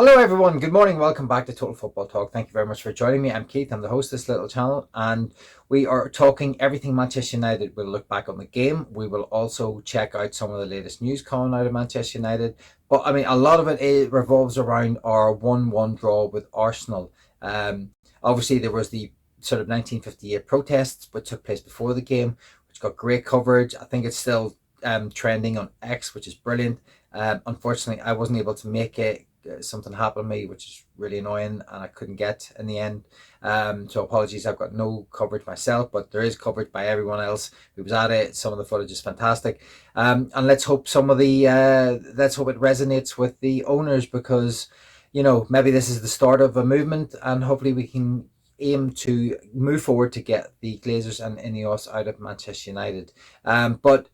Hello everyone, good morning, welcome back to Total Football Talk. Thank you very much for joining me. I'm Keith, I'm the host of this little channel, and we are talking everything Manchester United. We'll look back on the game, we will also check out some of the latest news coming out of Manchester United, but I mean a lot of it revolves around our 1-1 draw with Arsenal. Obviously there was the sort of 1958 protests which took place before the game, which got great coverage. I think it's still trending on X, which is brilliant. Unfortunately I wasn't able to make it. Something happened to me which is really annoying and I couldn't get in the end, so apologies. I've got no coverage myself, but there is coverage by everyone else who was at it. Some of the footage is fantastic, and let's hope let's hope it resonates with the owners, because maybe this is the start of a movement and hopefully we can aim to move forward to get the Glazers and Ineos out of Manchester United. But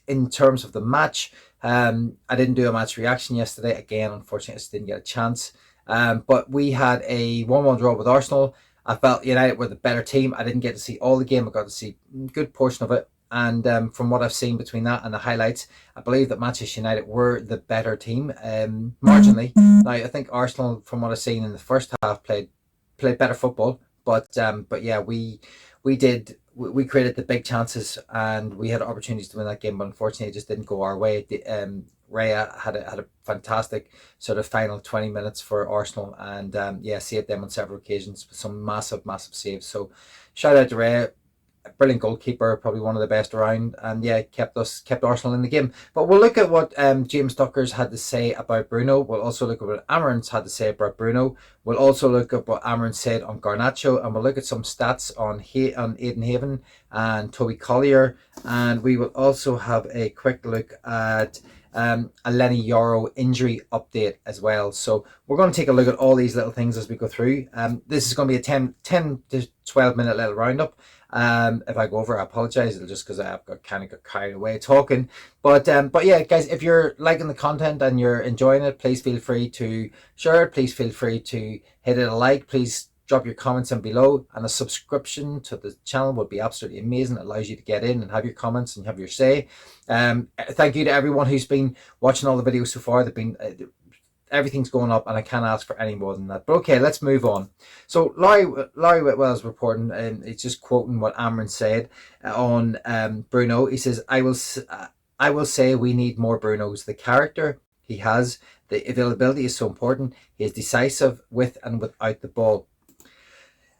in terms of the match, I didn't do a match reaction yesterday. Again, unfortunately, I just didn't get a chance. But we had a 1-1 draw with Arsenal. I felt United were the better team. I didn't get to see all the game. I got to see a good portion of it. And from what I've seen between that and the highlights, I believe that Manchester United were the better team, marginally. Now, I think Arsenal, from what I've seen in the first half, played better football. But yeah, we created the big chances and we had opportunities to win that game, but unfortunately it just didn't go our way. Raya had a fantastic sort of final 20 minutes for Arsenal, and yeah, saved them on several occasions with some massive saves. So shout out to Raya, a brilliant goalkeeper, probably one of the best around, and yeah, kept Arsenal in the game. But we'll look at what James Ducker's had to say about Bruno. We'll also look at what Amorim's had to say about Bruno. We'll also look at what Amorim said on Garnacho, and we'll look at some stats on Aiden Haven and Toby Collyer, and we will also have a quick look at a Lenny Yoro injury update as well. So we're going to take a look at all these little things as we go through. This is going to be a 10 to 12 minute little roundup. If I go over, I apologize. It'll just because I've got carried away talking. But yeah, guys, if you're liking the content and you're enjoying it, please feel free to share it. Please feel free to hit it a like. Please drop your comments in below, and a subscription to the channel would be absolutely amazing. It allows you to get in and have your comments and have your say. Thank you to everyone who's been watching all the videos so far. They've been everything's going up and I can't ask for any more than that. But okay, let's move on. So Larry Whitwell's reporting, and it's just quoting what Amorim said on Bruno. He says, I will say we need more Brunos. The character he has, the availability is so important. He is decisive with and without the ball.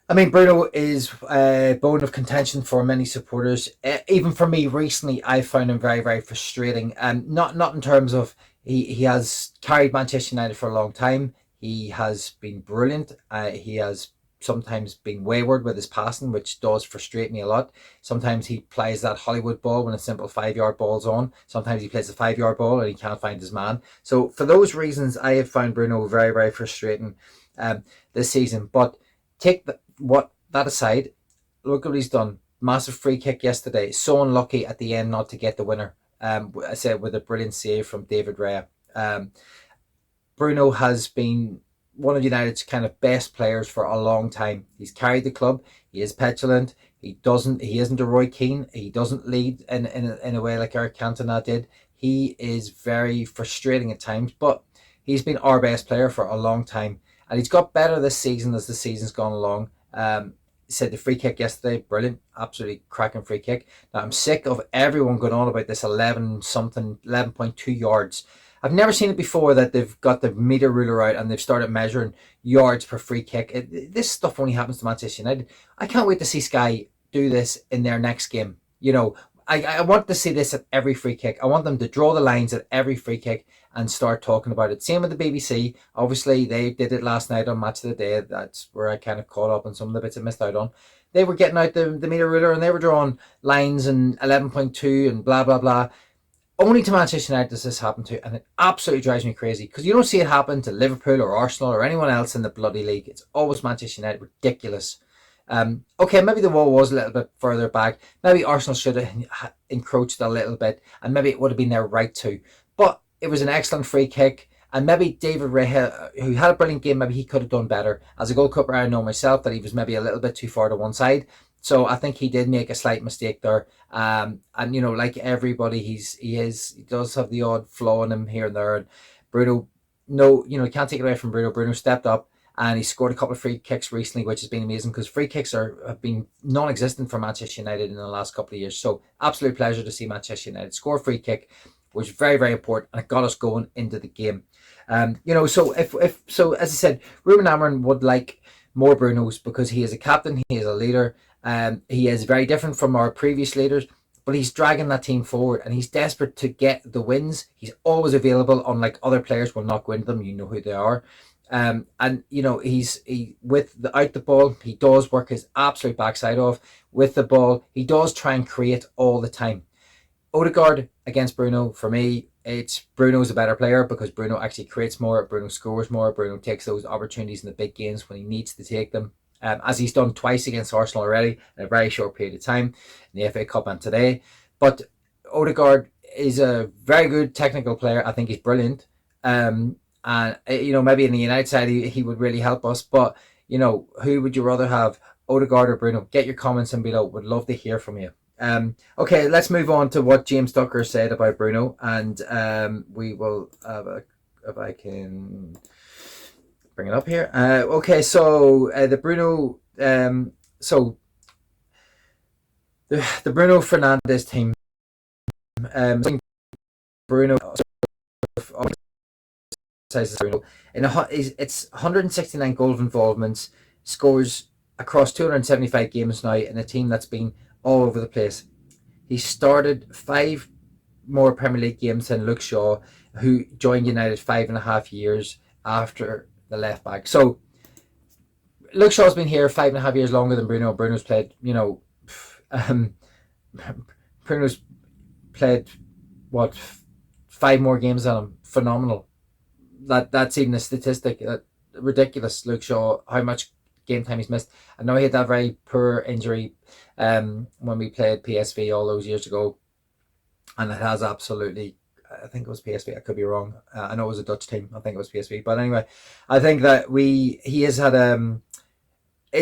I mean, Bruno is a bone of contention for many supporters. Even for me recently, I found him very, very frustrating. And not in terms of he has carried Manchester United for a long time. He has been brilliant. He has sometimes been wayward with his passing, which does frustrate me a lot. Sometimes he plays that Hollywood ball when a simple 5-yard ball's on. Sometimes he plays a 5-yard ball and he can't find his man. So for those reasons, I have found Bruno very, very frustrating this season. But take that aside, look what he's done. Massive free kick yesterday. So unlucky at the end not to get the winner. I said with a brilliant save from David Raya. Bruno has been one of United's kind of best players for a long time. He's carried the club. He is petulant. He isn't a Roy Keane. He doesn't lead in a way like Eric Cantona did. He is very frustrating at times, but he's been our best player for a long time, and he's got better this season as the season's gone along. Said the free kick yesterday, brilliant, absolutely cracking free kick. Now I'm sick of everyone going on about this 11.2 yards. I've never seen it before that they've got the meter ruler out and they've started measuring yards per free kick. This stuff only happens to Manchester United. I can't wait to see Sky do this in their next game. I want to see this at every free kick. I want them to draw the lines at every free kick and start talking about it. Same with the BBC. Obviously, they did it last night on Match of the Day. That's where I kind of caught up on some of the bits I missed out on. They were getting out the meter ruler and they were drawing lines and 11.2 and blah, blah, blah. Only to Manchester United does this happen to, and it absolutely drives me crazy because you don't see it happen to Liverpool or Arsenal or anyone else in the bloody league. It's always Manchester United. Ridiculous. Okay, maybe the wall was a little bit further back. Maybe Arsenal should have encroached a little bit, and maybe it would have been their right to. But it was an excellent free kick, and maybe David Raya, who had a brilliant game, maybe he could have done better. As a goalkeeper, I know myself that he was maybe a little bit too far to one side. So I think he did make a slight mistake there. And like everybody, he does have the odd flaw in him here and there. And Bruno, no, can't take it away from Bruno. Bruno stepped up and he scored a couple of free kicks recently, which has been amazing because free kicks have been non-existent for Manchester United in the last couple of years. So absolute pleasure to see Manchester United score a free kick, which was very, very important, and it got us going into the game. So so as I said, Rubin Amorim would like more Brunos because he is a captain, he is a leader. He is very different from our previous leaders, but he's dragging that team forward and he's desperate to get the wins. He's always available, unlike other players will not go into them. You know who they are. And he without the ball, he does work his absolute backside off. With the ball, he does try and create all the time. Odegaard against Bruno, for me, it's Bruno's a better player because Bruno actually creates more, Bruno scores more, Bruno takes those opportunities in the big games when he needs to take them. As he's done twice against Arsenal already in a very short period of time in the FA Cup and today. But Odegaard is a very good technical player. I think he's brilliant. And maybe in the United side he would really help us. But who would you rather have, Odegaard or Bruno? Get your comments in below. Would love to hear from you. Okay, let's move on to what James Ducker said about Bruno, and we will if I can bring it up here. Okay, so the Bruno, so the Bruno Fernandes team, Bruno. Bruno it's 169 goal involvements, scores across 275 games now in a team that's been all over the place. He started 5 more Premier League games than Luke Shaw, who joined United 5.5 years after the left back. So Luke Shaw's been here 5.5 years longer than Bruno. Bruno's played, Bruno's played what, 5 more games than him. Phenomenal. That's even a statistic. Ridiculous. Luke Shaw, how much game time he's missed. I know he had that very poor injury when we played PSV all those years ago, and it has absolutely, I think it was PSV, I could be wrong, I know it was a Dutch team, I think it was PSV, but anyway, I think that he has had I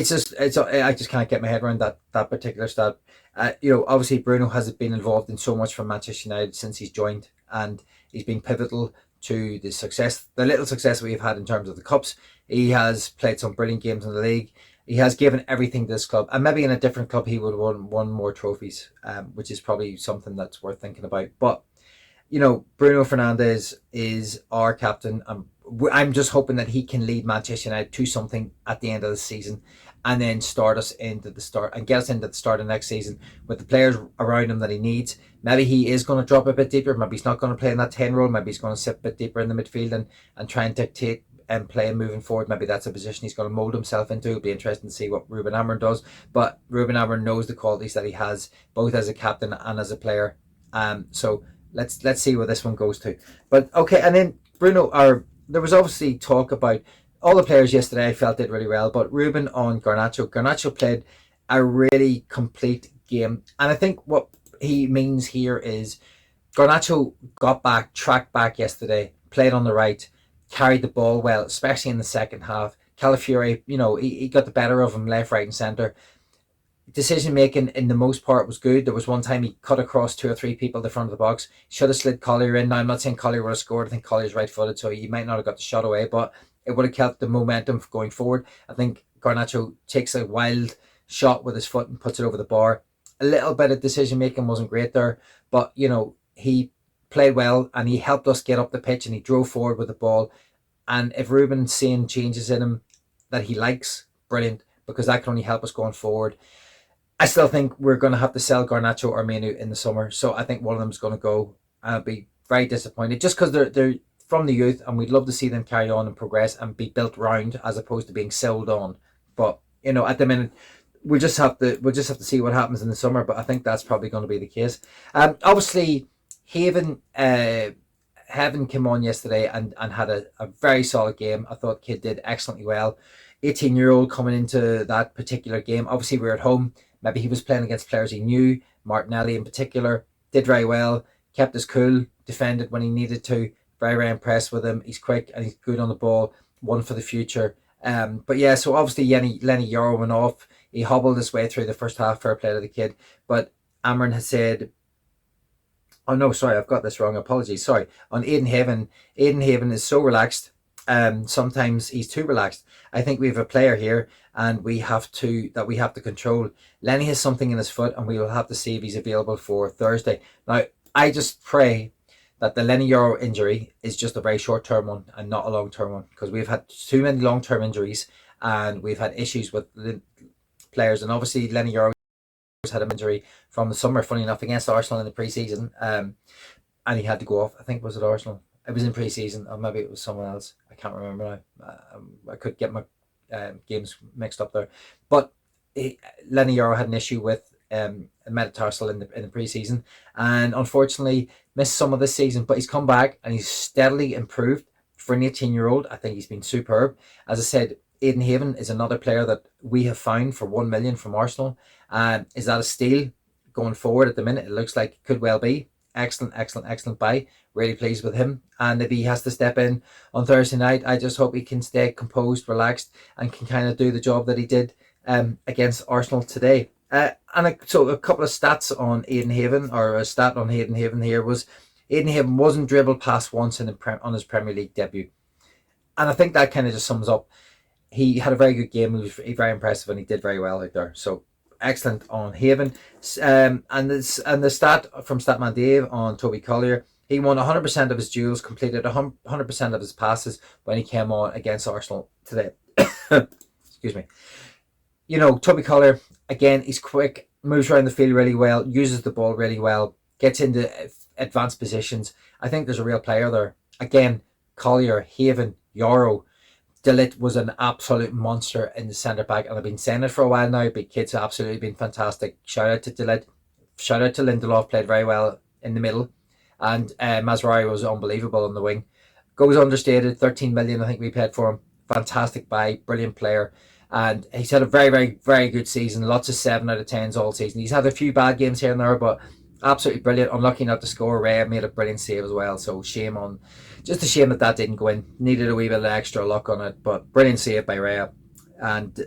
just can't get my head around that particular stat. Obviously Bruno has been involved in so much for Manchester United since he's joined, and he's been pivotal to the little success we've had in terms of the cups. He has played some brilliant games in the league. He has given everything to this club, and maybe in a different club he would have won more trophies, which is probably something that's worth thinking about. But Bruno Fernandes is our captain. I'm just hoping that he can lead Manchester United to something at the end of the season, and then get us into the start of next season with the players around him that he needs. Maybe he is going to drop a bit deeper. Maybe he's not going to play in that 10 role. Maybe he's going to sit a bit deeper in the midfield and try and dictate and play moving forward. Maybe that's a position he's going to mould himself into. It'll be interesting to see what Rubin Amorim does. But Rubin Amorim knows the qualities that he has, both as a captain and as a player. So let's see where this one goes to. But okay, and then there was obviously talk about all the players yesterday. I felt did really well, but Rubin on Garnacho. Garnacho played a really complete game, and I think what he means here is Garnacho tracked back yesterday, played on the right, carried the ball well, especially in the second half. Calafiore, he got the better of him left, right, and centre. Decision making in the most part was good. There was one time he cut across 2 or 3 people at the front of the box. Should have slid Collyer in. Now I'm not saying Collyer would have scored. I think Collier's right-footed, so he might not have got the shot away, but it would have kept the momentum going forward. I think Garnacho takes a wild shot with his foot and puts it over the bar. A little bit of decision making wasn't great there, but he played well and he helped us get up the pitch and he drove forward with the ball. And if Rubin's seeing changes in him that he likes, brilliant, because that can only help us going forward. I still think we're going to have to sell Garnacho or Menu in the summer, so I think one of them is going to go. I'll be very disappointed just because they're from the youth, and we'd love to see them carry on and progress and be built round as opposed to being sold on. But at the minute, we'll just have to see what happens in the summer. But I think that's probably going to be the case. Obviously, Heaven came on yesterday and had a very solid game. I thought Kid did excellently well. 18-year-old coming into that particular game. Obviously, we're at home. Maybe he was playing against players he knew. Martinelli in particular did very well. Kept his cool. Defended when he needed to. Very, very impressed with him. He's quick and he's good on the ball. One for the future. But yeah, so obviously Lenny Yoro went off. He hobbled his way through the first half. Fair play to the kid. But Amorim has said, oh no, sorry, I've got this wrong. Apologies. Sorry. On Aiden Haven is so relaxed. sometimes he's too relaxed. I think we have a player here, and we have to control. Lenny has something in his foot, and we will have to see if he's available for Thursday. Now, I just pray that the Lenny Yoro injury is just a very short term one and not a long term one, because we've had too many long term injuries, and we've had issues with the players. And obviously, Lenny Yoro had an injury from the summer, funny enough, against Arsenal in the pre-season, and he had to go off. I think, was it Arsenal? It was in pre-season, or maybe it was someone else. I can't remember now. I could get my games mixed up there. But Lenny Yoro had an issue with metatarsal in the pre-season, and unfortunately missed some of this season. But he's come back and he's steadily improved for an 18-year-old. I think he's been superb. As I said, Aiden Haven is another player that we have found for 1 million from Arsenal. Is that a steal going forward at the minute? It looks like it could well be. Excellent buy. Really pleased with him. And if he has to step in on Thursday night, I just hope he can stay composed, relaxed, and can kind of do the job that he did against Arsenal today. So a couple of stats on Aiden Haven, or a stat on Aiden Haven here was Aiden Haven wasn't dribbled past once on his Premier League debut. And I think that kind of just sums up. He had a very good game. He was very impressive, and he did very well out there. So excellent on Haven. And the stat from Statman Dave on Toby Collyer, he won 100% of his duels, completed 100% of his passes when he came on against Arsenal today. Excuse me. You know, Toby Collyer, again, he's quick, moves around the field really well, uses the ball really well, gets into advanced positions. I think there's a real player there. Again, Collyer, Haven, Yoro. De Ligt was an absolute monster in the centre back, and I've been saying it for a while now. Big kids have absolutely been fantastic. Shout out to De Ligt. Shout out to Lindelof, played very well in the middle, and Mazraoui was unbelievable on the wing. Goes understated, 13 million I think we paid for him. Fantastic buy, brilliant player, and he's had a very good season. Lots of 7 out of 10s all season. He's had a few bad games here and there, but absolutely brilliant. Unlucky not to score. Ray made a brilliant save as well, so just a shame that didn't go in. Needed a wee bit of extra luck on it, but brilliant save by Ray, and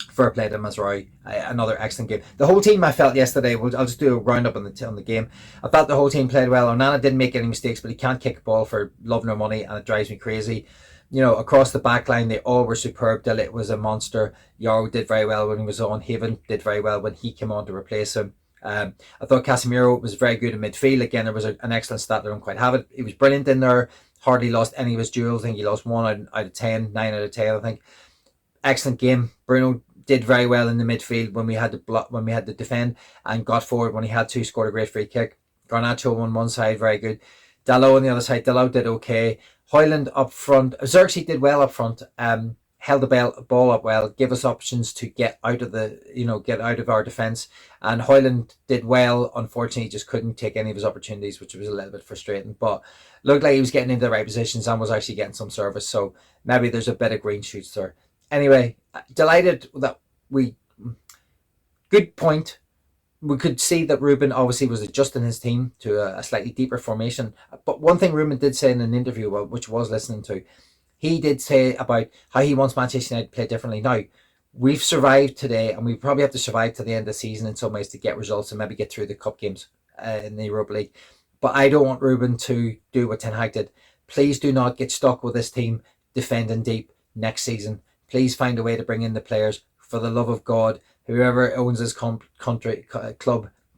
fair play to Mazraoui. Another excellent game. The whole team, I felt yesterday, I'll just do a roundup on the game. I felt the whole team played well. Onana didn't make any mistakes, but he can't kick a ball for love nor money, and it drives me crazy. You know, across the back line, they all were superb. De Ligt was a monster. Yoro did very well when he was on. Haven did very well when he came on to replace him. I thought Casemiro was very good in midfield. Again, there was an excellent stat that I don't quite have it. He was brilliant in there. Hardly lost any of his duels. I think he lost 1 out of 10, 9 out of 10. I think excellent game. Bruno did very well in the midfield when we had to block, when we had to defend, and got forward when he had to. Scored a great free kick. Garnacho on one side, very good. Dalot on the other side. Dalot did okay. Højlund up front. Xerxes did well up front. Held the ball up well, give us options to get out of our defence. And Højlund did well. Unfortunately, he just couldn't take any of his opportunities, which was a little bit frustrating. But looked like he was getting into the right positions and was actually getting some service. So maybe there's a bit of green shoots there. Anyway, delighted that good point. We could see that Rubin obviously was adjusting his team to a slightly deeper formation. But one thing Rubin did say in an interview, which I was listening to, he did say about how he wants Manchester United to play differently. Now, we've survived today, and we probably have to survive to the end of the season in some ways to get results and maybe get through the cup games in the Europa League. But I don't want Rubin to do what Ten Hag did. Please do not get stuck with this team defending deep next season. Please find a way to bring in the players. For the love of God, whoever owns this club,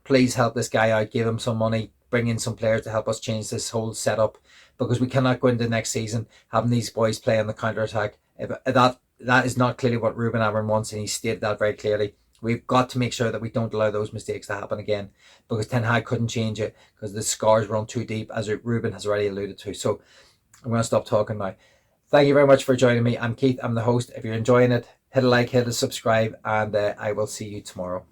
please help this guy out. Give him some money. Bring in some players to help us change this whole setup, because we cannot go into next season having these boys play on the counter-attack. That is not clearly what Rubin Amorim wants, and he stated that very clearly. We've got to make sure that we don't allow those mistakes to happen again, because Ten Hag couldn't change it because the scars run too deep, as Rubin has already alluded to. So I'm going to stop talking now. Thank you very much for joining me. I'm Keith. I'm the host. If you're enjoying it, hit a like, hit a subscribe, and I will see you tomorrow.